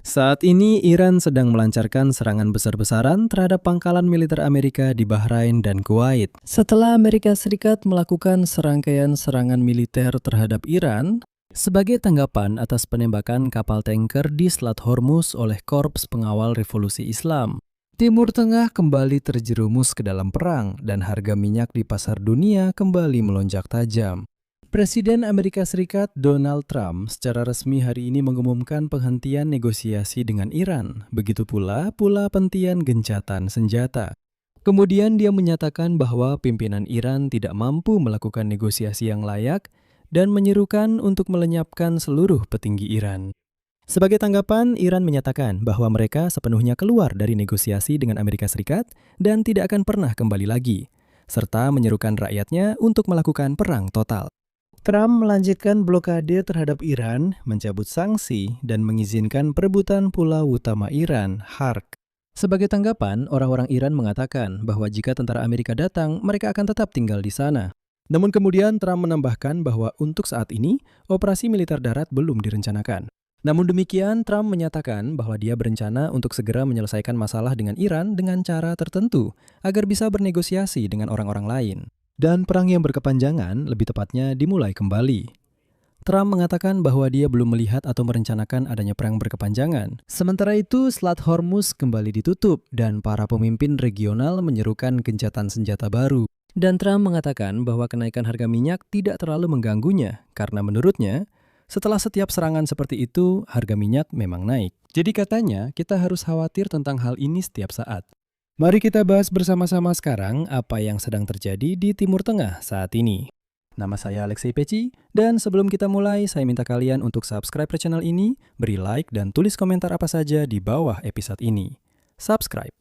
Saat ini Iran sedang melancarkan serangan besar-besaran terhadap pangkalan militer Amerika di Bahrain dan Kuwait. Setelah Amerika Serikat melakukan serangkaian serangan militer terhadap Iran, sebagai tanggapan atas penembakan kapal tanker di Selat Hormuz oleh Korps Pengawal Revolusi Islam, Timur Tengah kembali terjerumus ke dalam perang dan harga minyak di pasar dunia kembali melonjak tajam. Presiden Amerika Serikat Donald Trump secara resmi hari ini mengumumkan penghentian negosiasi dengan Iran, begitu pula penghentian gencatan senjata. Kemudian dia menyatakan bahwa pimpinan Iran tidak mampu melakukan negosiasi yang layak dan menyerukan untuk melenyapkan seluruh petinggi Iran. Sebagai tanggapan, Iran menyatakan bahwa mereka sepenuhnya keluar dari negosiasi dengan Amerika Serikat dan tidak akan pernah kembali lagi, serta menyerukan rakyatnya untuk melakukan perang total. Trump melanjutkan blokade terhadap Iran, mencabut sanksi, dan mengizinkan perebutan pulau utama Iran, Hark. Sebagai tanggapan, orang-orang Iran mengatakan bahwa jika tentara Amerika datang, mereka akan tetap tinggal di sana. Namun kemudian Trump menambahkan bahwa untuk saat ini, operasi militer darat belum direncanakan. Namun demikian, Trump menyatakan bahwa dia berencana untuk segera menyelesaikan masalah dengan Iran dengan cara tertentu agar bisa bernegosiasi dengan orang-orang lain. Dan perang yang berkepanjangan, lebih tepatnya, dimulai kembali. Trump mengatakan bahwa dia belum melihat atau merencanakan adanya perang berkepanjangan. Sementara itu, Selat Hormuz kembali ditutup dan para pemimpin regional menyerukan gencatan senjata baru. Dan Trump mengatakan bahwa kenaikan harga minyak tidak terlalu mengganggunya, karena menurutnya, setelah setiap serangan seperti itu, harga minyak memang naik. Jadi katanya, kita harus khawatir tentang hal ini setiap saat. Mari kita bahas bersama-sama sekarang apa yang sedang terjadi di Timur Tengah saat ini. Nama saya Alexei Peci, dan sebelum kita mulai, saya minta kalian untuk subscribe ke channel ini, beri like, dan tulis komentar apa saja di bawah episode ini. Subscribe.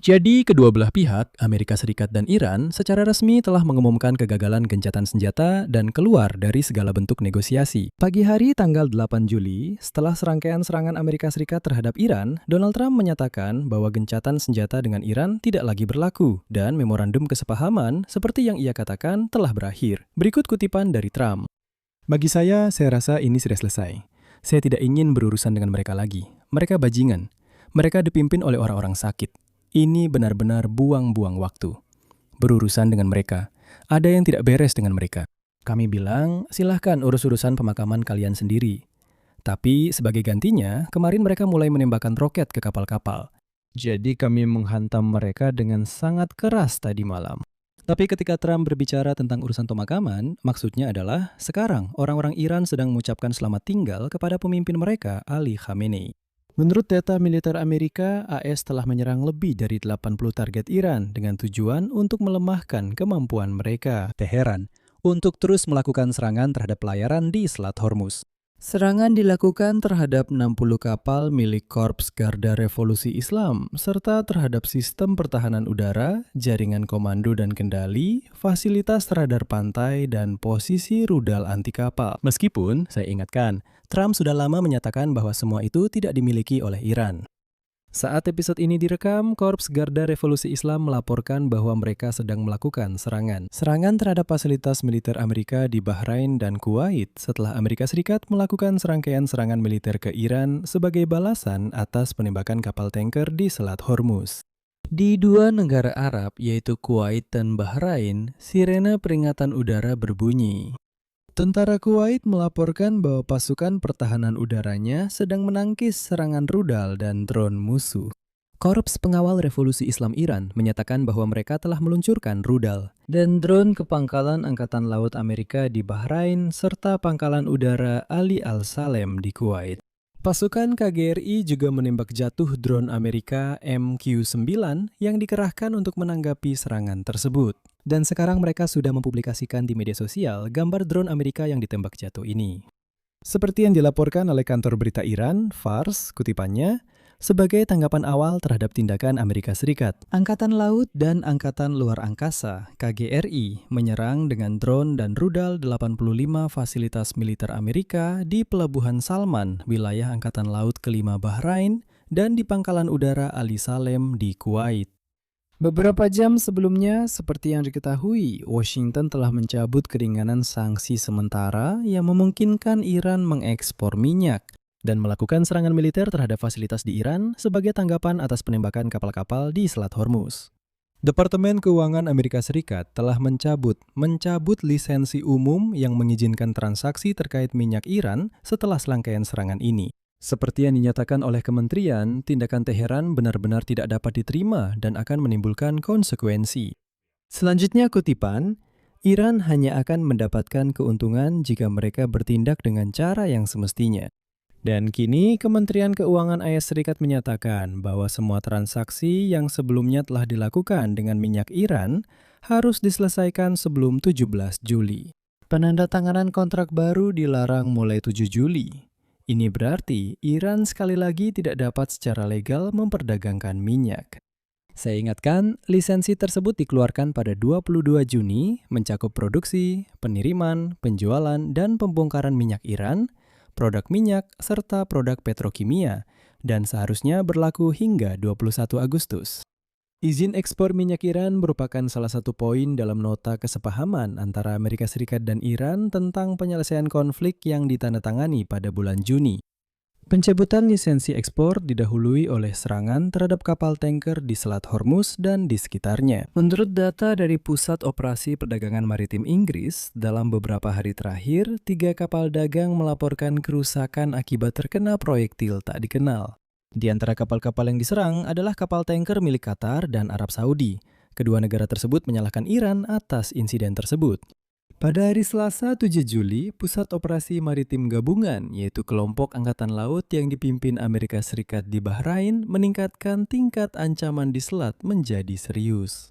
Jadi, kedua belah pihak, Amerika Serikat dan Iran, secara resmi telah mengumumkan kegagalan gencatan senjata dan keluar dari segala bentuk negosiasi. Pagi hari tanggal 8 Juli, setelah serangkaian serangan Amerika Serikat terhadap Iran, Donald Trump menyatakan bahwa gencatan senjata dengan Iran tidak lagi berlaku, dan memorandum kesepahaman seperti yang ia katakan telah berakhir. Berikut kutipan dari Trump. Bagi saya rasa ini sudah selesai. Saya tidak ingin berurusan dengan mereka lagi. Mereka bajingan. Mereka dipimpin oleh orang-orang sakit. Ini benar-benar buang-buang waktu. Berurusan dengan mereka. Ada yang tidak beres dengan mereka. Kami bilang, silahkan urus-urusan pemakaman kalian sendiri. Tapi sebagai gantinya, kemarin mereka mulai menembakkan roket ke kapal-kapal. Jadi kami menghantam mereka dengan sangat keras tadi malam. Tapi ketika Trump berbicara tentang urusan pemakaman, maksudnya adalah sekarang orang-orang Iran sedang mengucapkan selamat tinggal kepada pemimpin mereka, Ali Khamenei. Menurut data militer Amerika, AS telah menyerang lebih dari 80 target Iran dengan tujuan untuk melemahkan kemampuan mereka, Teheran, untuk terus melakukan serangan terhadap pelayaran di Selat Hormuz. Serangan dilakukan terhadap 60 kapal milik Korps Garda Revolusi Islam, serta terhadap sistem pertahanan udara, jaringan komando dan kendali, fasilitas radar pantai, dan posisi rudal anti kapal. Meskipun, saya ingatkan, Trump sudah lama menyatakan bahwa semua itu tidak dimiliki oleh Iran. Saat episode ini direkam, Korps Garda Revolusi Islam melaporkan bahwa mereka sedang melakukan serangan terhadap fasilitas militer Amerika di Bahrain dan Kuwait setelah Amerika Serikat melakukan serangkaian serangan militer ke Iran sebagai balasan atas penembakan kapal tanker di Selat Hormuz. Di dua negara Arab, yaitu Kuwait dan Bahrain, sirene peringatan udara berbunyi. Tentara Kuwait melaporkan bahwa pasukan pertahanan udaranya sedang menangkis serangan rudal dan drone musuh. Korps Pengawal Revolusi Islam Iran menyatakan bahwa mereka telah meluncurkan rudal dan drone ke pangkalan Angkatan Laut Amerika di Bahrain serta pangkalan udara Ali Al-Salem di Kuwait. Pasukan KGRI juga menembak jatuh drone Amerika MQ-9 yang dikerahkan untuk menanggapi serangan tersebut. Dan sekarang mereka sudah mempublikasikan di media sosial gambar drone Amerika yang ditembak jatuh ini. Seperti yang dilaporkan oleh kantor berita Iran, Fars, kutipannya, sebagai tanggapan awal terhadap tindakan Amerika Serikat, Angkatan Laut dan Angkatan Luar Angkasa, KGRI, menyerang dengan drone dan rudal 85 fasilitas militer Amerika di Pelabuhan Salman, wilayah Angkatan Laut kelima Bahrain, dan di Pangkalan Udara Ali Salem di Kuwait. Beberapa jam sebelumnya, seperti yang diketahui, Washington telah mencabut keringanan sanksi sementara yang memungkinkan Iran mengekspor minyak dan melakukan serangan militer terhadap fasilitas di Iran sebagai tanggapan atas penembakan kapal-kapal di Selat Hormuz. Departemen Keuangan Amerika Serikat telah mencabut lisensi umum yang mengizinkan transaksi terkait minyak Iran setelah serangkaian serangan ini. Seperti yang dinyatakan oleh kementerian, tindakan Teheran benar-benar tidak dapat diterima dan akan menimbulkan konsekuensi. Selanjutnya kutipan, Iran hanya akan mendapatkan keuntungan jika mereka bertindak dengan cara yang semestinya. Dan kini Kementerian Keuangan AS Serikat menyatakan bahwa semua transaksi yang sebelumnya telah dilakukan dengan minyak Iran harus diselesaikan sebelum 17 Juli. Penandatanganan kontrak baru dilarang mulai 7 Juli. Ini berarti Iran sekali lagi tidak dapat secara legal memperdagangkan minyak. Saya ingatkan, lisensi tersebut dikeluarkan pada 22 Juni, mencakup produksi, peniriman, penjualan, dan pembongkaran minyak Iran, produk minyak, serta produk petrokimia, dan seharusnya berlaku hingga 21 Agustus. Izin ekspor minyak Iran merupakan salah satu poin dalam nota kesepahaman antara Amerika Serikat dan Iran tentang penyelesaian konflik yang ditandatangani pada bulan Juni. Pencabutan lisensi ekspor didahului oleh serangan terhadap kapal tanker di Selat Hormuz dan di sekitarnya. Menurut data dari Pusat Operasi Perdagangan Maritim Inggris, dalam beberapa hari terakhir, 3 kapal dagang melaporkan kerusakan akibat terkena proyektil tak dikenal. Di antara kapal-kapal yang diserang adalah kapal tanker milik Qatar dan Arab Saudi. Kedua negara tersebut menyalahkan Iran atas insiden tersebut. Pada hari Selasa 7 Juli, Pusat Operasi Maritim Gabungan, yaitu kelompok angkatan laut yang dipimpin Amerika Serikat di Bahrain, meningkatkan tingkat ancaman di selat menjadi serius.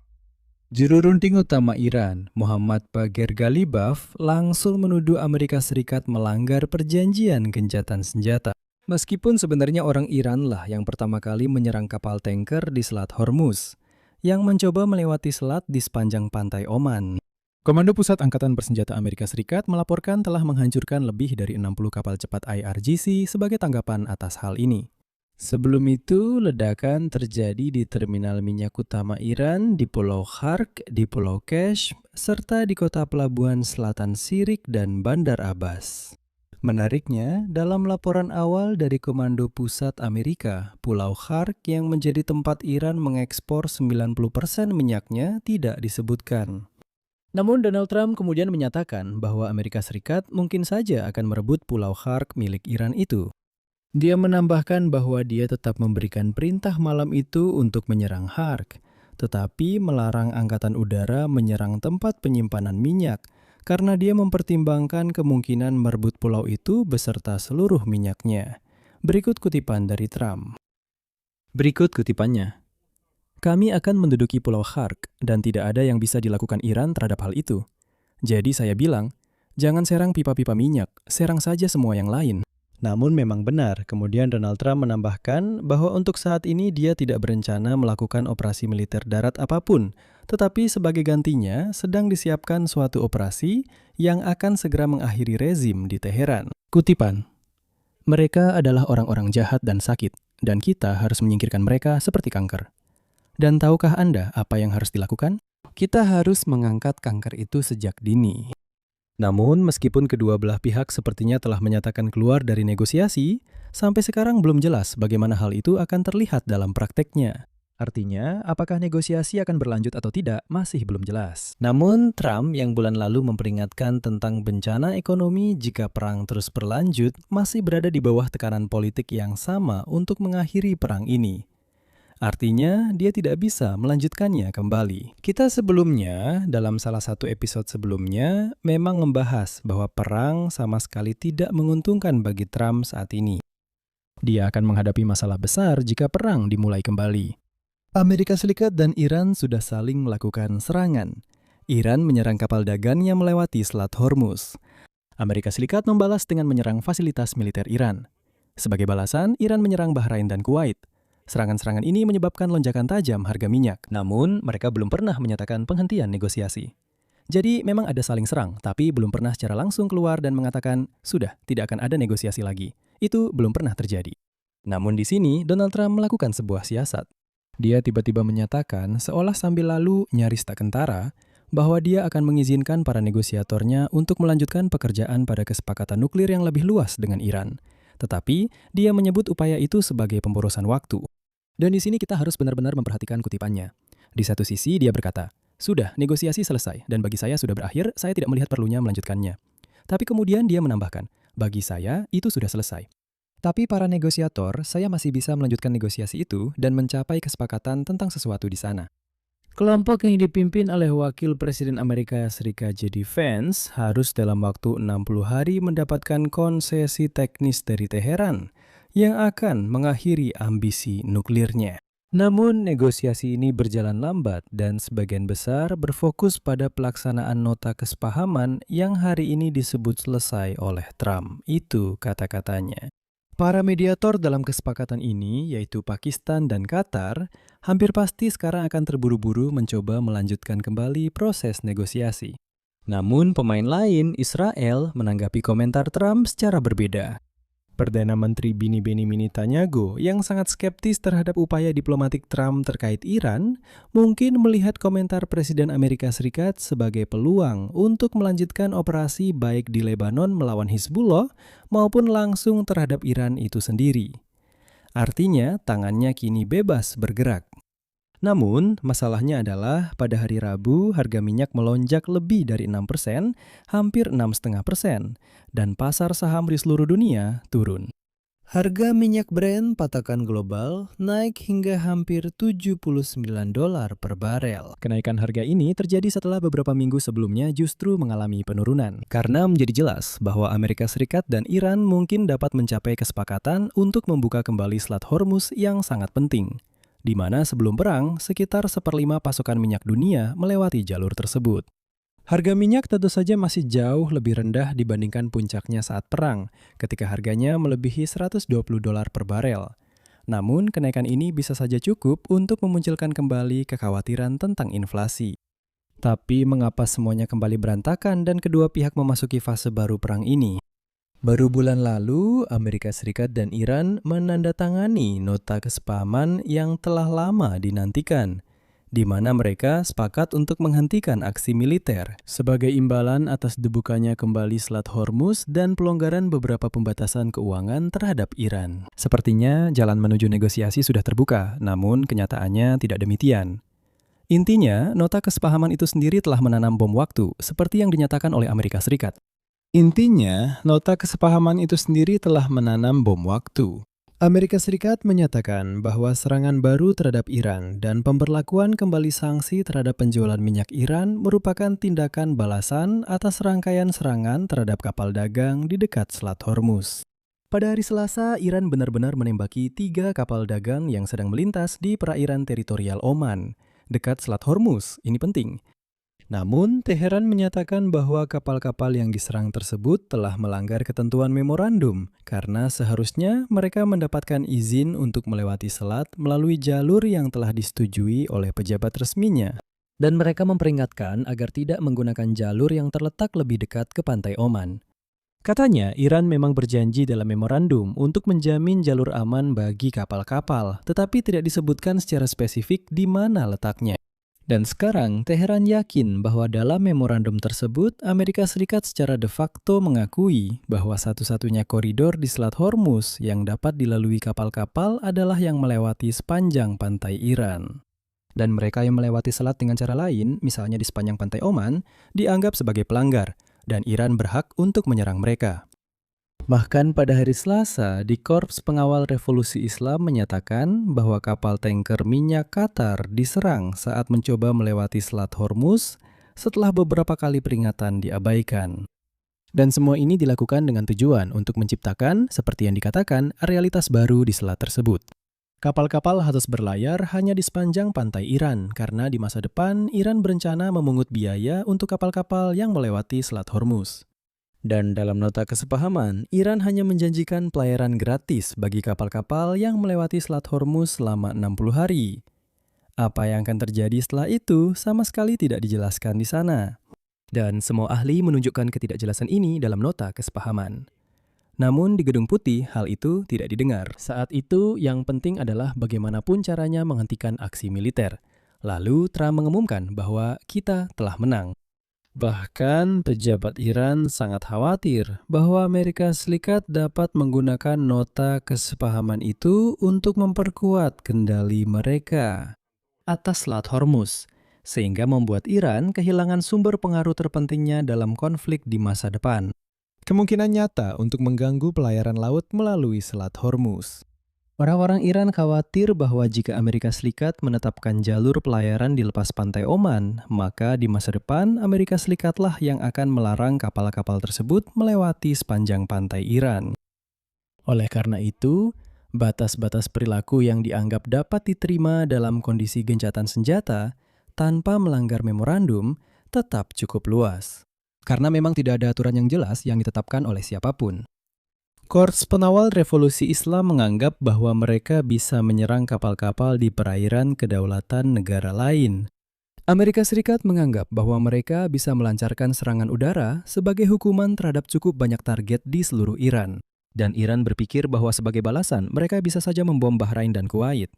Juru runting utama Iran, Muhammad Bagher Ghalibaf, langsung menuduh Amerika Serikat melanggar perjanjian gencatan senjata. Meskipun sebenarnya orang Iran lah yang pertama kali menyerang kapal tanker di Selat Hormuz, yang mencoba melewati selat di sepanjang pantai Oman. Komando Pusat Angkatan Bersenjata Amerika Serikat melaporkan telah menghancurkan lebih dari 60 kapal cepat IRGC sebagai tanggapan atas hal ini. Sebelum itu, ledakan terjadi di terminal minyak utama Iran di Pulau Khark, di Pulau Kesh, serta di kota pelabuhan selatan Sirik dan Bandar Abbas. Menariknya, dalam laporan awal dari Komando Pusat Amerika, Pulau Khark yang menjadi tempat Iran mengekspor 90% minyaknya tidak disebutkan. Namun Donald Trump kemudian menyatakan bahwa Amerika Serikat mungkin saja akan merebut Pulau Khark milik Iran itu. Dia menambahkan bahwa dia tetap memberikan perintah malam itu untuk menyerang Khark, tetapi melarang Angkatan Udara menyerang tempat penyimpanan minyak, karena dia mempertimbangkan kemungkinan merebut pulau itu beserta seluruh minyaknya. Berikut kutipan dari Trump. Berikut kutipannya. Kami akan menduduki Pulau Khark dan tidak ada yang bisa dilakukan Iran terhadap hal itu. Jadi saya bilang, jangan serang pipa-pipa minyak, serang saja semua yang lain. Namun memang benar, kemudian Donald Trump menambahkan bahwa untuk saat ini dia tidak berencana melakukan operasi militer darat apapun, tetapi sebagai gantinya sedang disiapkan suatu operasi yang akan segera mengakhiri rezim di Teheran. Kutipan, mereka adalah orang-orang jahat dan sakit, dan kita harus menyingkirkan mereka seperti kanker. Dan tahukah Anda apa yang harus dilakukan? Kita harus mengangkat kanker itu sejak dini. Namun, meskipun kedua belah pihak sepertinya telah menyatakan keluar dari negosiasi, sampai sekarang belum jelas bagaimana hal itu akan terlihat dalam prakteknya. Artinya, apakah negosiasi akan berlanjut atau tidak masih belum jelas. Namun, Trump yang bulan lalu memperingatkan tentang bencana ekonomi jika perang terus berlanjut, masih berada di bawah tekanan politik yang sama untuk mengakhiri perang ini. Artinya, dia tidak bisa melanjutkannya kembali. Kita sebelumnya, dalam salah satu episode sebelumnya, memang membahas bahwa perang sama sekali tidak menguntungkan bagi Trump saat ini. Dia akan menghadapi masalah besar jika perang dimulai kembali. Amerika Serikat dan Iran sudah saling melakukan serangan. Iran menyerang kapal dagang yang melewati Selat Hormuz. Amerika Serikat membalas dengan menyerang fasilitas militer Iran. Sebagai balasan, Iran menyerang Bahrain dan Kuwait. Serangan-serangan ini menyebabkan lonjakan tajam harga minyak, namun mereka belum pernah menyatakan penghentian negosiasi. Jadi memang ada saling serang, tapi belum pernah secara langsung keluar dan mengatakan, sudah, tidak akan ada negosiasi lagi. Itu belum pernah terjadi. Namun di sini, Donald Trump melakukan sebuah siasat. Dia tiba-tiba menyatakan, seolah sambil lalu nyaris tak kentara, bahwa dia akan mengizinkan para negosiatornya untuk melanjutkan pekerjaan pada kesepakatan nuklir yang lebih luas dengan Iran. Tetapi, dia menyebut upaya itu sebagai pemborosan waktu. Dan di sini kita harus benar-benar memperhatikan kutipannya. Di satu sisi, dia berkata, "Sudah, negosiasi selesai, dan bagi saya sudah berakhir, saya tidak melihat perlunya melanjutkannya." Tapi kemudian dia menambahkan, "Bagi saya, itu sudah selesai. Tapi para negosiator, saya masih bisa melanjutkan negosiasi itu dan mencapai kesepakatan tentang sesuatu di sana." Kelompok yang dipimpin oleh Wakil Presiden Amerika Serikat J.D. Vance harus dalam waktu 60 hari mendapatkan konsesi teknis dari Teheran yang akan mengakhiri ambisi nuklirnya. Namun negosiasi ini berjalan lambat dan sebagian besar berfokus pada pelaksanaan nota kesepahaman yang hari ini disebut selesai oleh Trump. Itu kata-katanya. Para mediator dalam kesepakatan ini, yaitu Pakistan dan Qatar, hampir pasti sekarang akan terburu-buru mencoba melanjutkan kembali proses negosiasi. Namun pemain lain, Israel, menanggapi komentar Trump secara berbeda. Perdana Menteri Benny Netanyahu yang sangat skeptis terhadap upaya diplomatik Trump terkait Iran, mungkin melihat komentar Presiden Amerika Serikat sebagai peluang untuk melanjutkan operasi baik di Lebanon melawan Hizbullah maupun langsung terhadap Iran itu sendiri. Artinya, tangannya kini bebas bergerak. Namun, masalahnya adalah pada hari Rabu harga minyak melonjak lebih dari 6%, hampir 6,5%, dan pasar saham di seluruh dunia turun. Harga minyak Brent patokan global naik hingga hampir $79 per barel. Kenaikan harga ini terjadi setelah beberapa minggu sebelumnya justru mengalami penurunan. Karena menjadi jelas bahwa Amerika Serikat dan Iran mungkin dapat mencapai kesepakatan untuk membuka kembali Selat Hormuz yang sangat penting, di mana sebelum perang, sekitar 1/5 pasokan minyak dunia melewati jalur tersebut. Harga minyak tentu saja masih jauh lebih rendah dibandingkan puncaknya saat perang, ketika harganya melebihi $120 per barel. Namun, kenaikan ini bisa saja cukup untuk memunculkan kembali kekhawatiran tentang inflasi. Tapi mengapa semuanya kembali berantakan dan kedua pihak memasuki fase baru perang ini? Baru bulan lalu, Amerika Serikat dan Iran menandatangani nota kesepahaman yang telah lama dinantikan, di mana mereka sepakat untuk menghentikan aksi militer sebagai imbalan atas dibukanya kembali Selat Hormuz dan pelonggaran beberapa pembatasan keuangan terhadap Iran. Sepertinya jalan menuju negosiasi sudah terbuka, namun kenyataannya tidak demikian. Intinya, nota kesepahaman itu sendiri telah menanam bom waktu, seperti yang dinyatakan oleh Amerika Serikat. Intinya, nota kesepahaman itu sendiri telah menanam bom waktu. Amerika Serikat menyatakan bahwa serangan baru terhadap Iran dan pemberlakuan kembali sanksi terhadap penjualan minyak Iran merupakan tindakan balasan atas rangkaian serangan terhadap kapal dagang di dekat Selat Hormuz. Pada hari Selasa, Iran benar-benar menembaki 3 kapal dagang yang sedang melintas di perairan teritorial Oman, dekat Selat Hormuz. Ini penting. Namun, Teheran menyatakan bahwa kapal-kapal yang diserang tersebut telah melanggar ketentuan memorandum karena seharusnya mereka mendapatkan izin untuk melewati selat melalui jalur yang telah disetujui oleh pejabat resminya. Dan mereka memperingatkan agar tidak menggunakan jalur yang terletak lebih dekat ke pantai Oman. Katanya, Iran memang berjanji dalam memorandum untuk menjamin jalur aman bagi kapal-kapal, tetapi tidak disebutkan secara spesifik di mana letaknya. Dan sekarang, Teheran yakin bahwa dalam memorandum tersebut, Amerika Serikat secara de facto mengakui bahwa satu-satunya koridor di Selat Hormuz yang dapat dilalui kapal-kapal adalah yang melewati sepanjang pantai Iran. Dan mereka yang melewati selat dengan cara lain, misalnya di sepanjang pantai Oman, dianggap sebagai pelanggar, dan Iran berhak untuk menyerang mereka. Bahkan pada hari Selasa, di Korps Pengawal Revolusi Islam menyatakan bahwa kapal tanker minyak Qatar diserang saat mencoba melewati Selat Hormuz setelah beberapa kali peringatan diabaikan. Dan semua ini dilakukan dengan tujuan untuk menciptakan, seperti yang dikatakan, realitas baru di selat tersebut. Kapal-kapal harus berlayar hanya di sepanjang pantai Iran, karena di masa depan Iran berencana memungut biaya untuk kapal-kapal yang melewati Selat Hormuz. Dan dalam nota kesepahaman, Iran hanya menjanjikan pelayaran gratis bagi kapal-kapal yang melewati Selat Hormuz selama 60 hari. Apa yang akan terjadi setelah itu sama sekali tidak dijelaskan di sana. Dan semua ahli menunjukkan ketidakjelasan ini dalam nota kesepahaman. Namun di Gedung Putih hal itu tidak didengar. Saat itu yang penting adalah bagaimanapun caranya menghentikan aksi militer. Lalu Trump mengumumkan bahwa kita telah menang. Bahkan pejabat Iran sangat khawatir bahwa Amerika Serikat dapat menggunakan nota kesepahaman itu untuk memperkuat kendali mereka atas Selat Hormuz, sehingga membuat Iran kehilangan sumber pengaruh terpentingnya dalam konflik di masa depan. Kemungkinan nyata untuk mengganggu pelayaran laut melalui Selat Hormuz. Orang-orang Iran khawatir bahwa jika Amerika Serikat menetapkan jalur pelayaran di lepas pantai Oman, maka di masa depan Amerika Serikatlah yang akan melarang kapal-kapal tersebut melewati sepanjang pantai Iran. Oleh karena itu, batas-batas perilaku yang dianggap dapat diterima dalam kondisi gencatan senjata tanpa melanggar memorandum tetap cukup luas. Karena memang tidak ada aturan yang jelas yang ditetapkan oleh siapapun. Korps Penawal Revolusi Islam menganggap bahwa mereka bisa menyerang kapal-kapal di perairan kedaulatan negara lain. Amerika Serikat menganggap bahwa mereka bisa melancarkan serangan udara sebagai hukuman terhadap cukup banyak target di seluruh Iran. Dan Iran berpikir bahwa sebagai balasan mereka bisa saja membom Bahrain dan Kuwait.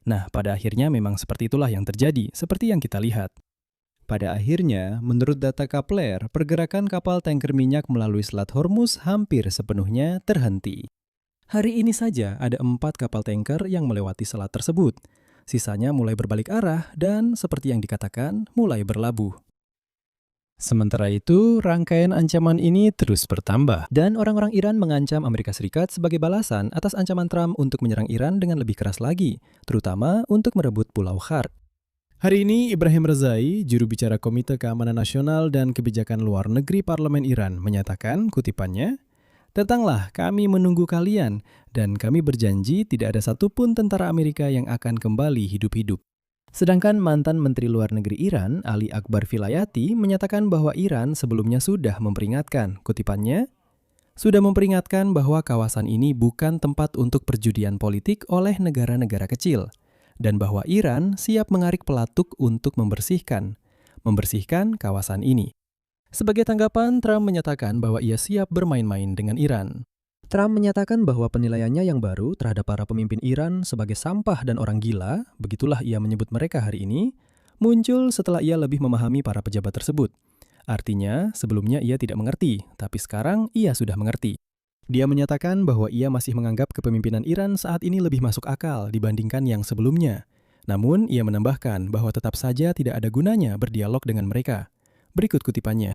Nah, pada akhirnya memang seperti itulah yang terjadi, seperti yang kita lihat. Pada akhirnya, menurut data Kepler, pergerakan kapal tanker minyak melalui Selat Hormuz hampir sepenuhnya terhenti. Hari ini saja ada 4 kapal tanker yang melewati selat tersebut. Sisanya mulai berbalik arah dan, seperti yang dikatakan, mulai berlabuh. Sementara itu, rangkaian ancaman ini terus bertambah. Dan orang-orang Iran mengancam Amerika Serikat sebagai balasan atas ancaman Trump untuk menyerang Iran dengan lebih keras lagi, terutama untuk merebut Pulau Khark. Hari ini, Ibrahim Rezai, juru bicara Komite Keamanan Nasional dan Kebijakan Luar Negeri Parlemen Iran, menyatakan, kutipannya, "Datanglah, kami menunggu kalian, dan kami berjanji tidak ada satupun tentara Amerika yang akan kembali hidup-hidup." Sedangkan mantan Menteri Luar Negeri Iran, Ali Akbar Vilayati, menyatakan bahwa Iran sebelumnya sudah memperingatkan, kutipannya, "Sudah memperingatkan bahwa kawasan ini bukan tempat untuk perjudian politik oleh negara-negara kecil. Dan bahwa Iran siap mengarik pelatuk untuk membersihkan kawasan ini." Sebagai tanggapan, Trump menyatakan bahwa ia siap bermain-main dengan Iran. Trump menyatakan bahwa penilaiannya yang baru terhadap para pemimpin Iran sebagai sampah dan orang gila, begitulah ia menyebut mereka hari ini, muncul setelah ia lebih memahami para pejabat tersebut. Artinya, sebelumnya ia tidak mengerti, tapi sekarang ia sudah mengerti. Dia menyatakan bahwa ia masih menganggap kepemimpinan Iran saat ini lebih masuk akal dibandingkan yang sebelumnya. Namun, ia menambahkan bahwa tetap saja tidak ada gunanya berdialog dengan mereka. Berikut kutipannya.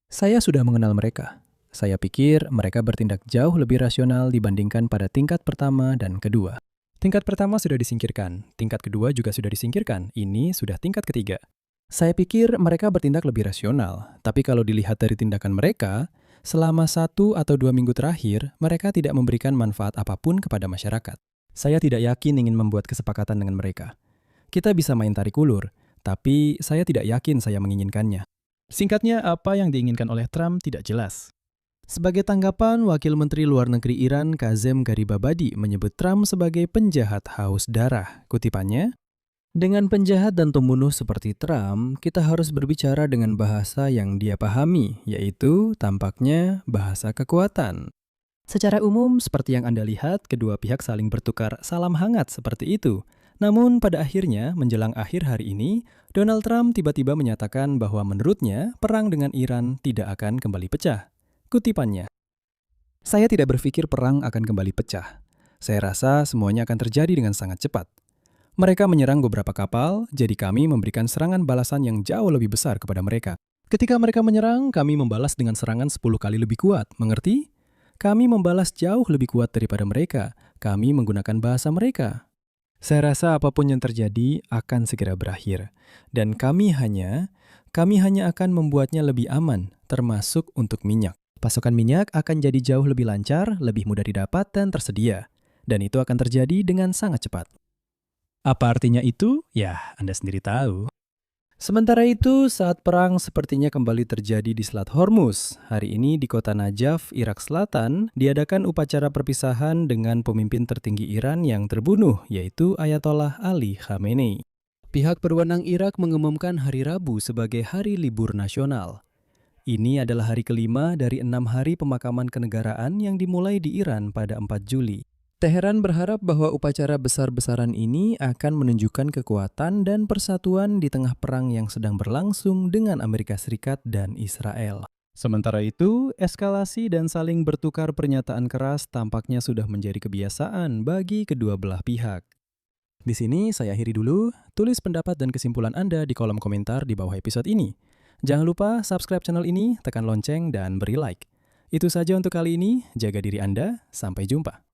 "Saya sudah mengenal mereka. Saya pikir mereka bertindak jauh lebih rasional dibandingkan pada tingkat pertama dan kedua. Tingkat pertama sudah disingkirkan, tingkat kedua juga sudah disingkirkan, ini sudah tingkat ketiga. Saya pikir mereka bertindak lebih rasional, tapi kalau dilihat dari tindakan mereka, selama 1 atau 2 minggu terakhir, mereka tidak memberikan manfaat apapun kepada masyarakat. Saya tidak yakin ingin membuat kesepakatan dengan mereka. Kita bisa main tarik ulur, tapi saya tidak yakin saya menginginkannya." Singkatnya, apa yang diinginkan oleh Trump tidak jelas. Sebagai tanggapan, Wakil Menteri Luar Negeri Iran Kazem Garibabadi menyebut Trump sebagai penjahat haus darah. Kutipannya, "Dengan penjahat dan pembunuh seperti Trump, kita harus berbicara dengan bahasa yang dia pahami, yaitu tampaknya bahasa kekuatan." Secara umum, seperti yang Anda lihat, kedua pihak saling bertukar salam hangat seperti itu. Namun pada akhirnya, menjelang akhir hari ini, Donald Trump tiba-tiba menyatakan bahwa menurutnya perang dengan Iran tidak akan kembali pecah. Kutipannya, "Saya tidak berpikir perang akan kembali pecah. Saya rasa semuanya akan terjadi dengan sangat cepat. Mereka menyerang beberapa kapal, jadi kami memberikan serangan balasan yang jauh lebih besar kepada mereka. Ketika mereka menyerang, kami membalas dengan serangan 10 kali lebih kuat, mengerti? Kami membalas jauh lebih kuat daripada mereka. Kami menggunakan bahasa mereka. Saya rasa apapun yang terjadi akan segera berakhir. Dan kami hanya akan membuatnya lebih aman, termasuk untuk minyak. Pasokan minyak akan jadi jauh lebih lancar, lebih mudah didapat dan tersedia. Dan itu akan terjadi dengan sangat cepat." Apa artinya itu? Ya, Anda sendiri tahu. Sementara itu, saat perang sepertinya kembali terjadi di Selat Hormuz. Hari ini di kota Najaf, Irak Selatan, diadakan upacara perpisahan dengan pemimpin tertinggi Iran yang terbunuh, yaitu Ayatollah Ali Khamenei. Pihak berwenang Irak mengumumkan hari Rabu sebagai hari libur nasional. Ini adalah hari kelima dari 6 hari pemakaman kenegaraan yang dimulai di Iran pada 4 Juli. Teheran berharap bahwa upacara besar-besaran ini akan menunjukkan kekuatan dan persatuan di tengah perang yang sedang berlangsung dengan Amerika Serikat dan Israel. Sementara itu, eskalasi dan saling bertukar pernyataan keras tampaknya sudah menjadi kebiasaan bagi kedua belah pihak. Di sini saya akhiri dulu, tulis pendapat dan kesimpulan Anda di kolom komentar di bawah episode ini. Jangan lupa subscribe channel ini, tekan lonceng, dan beri like. Itu saja untuk kali ini, jaga diri Anda, sampai jumpa.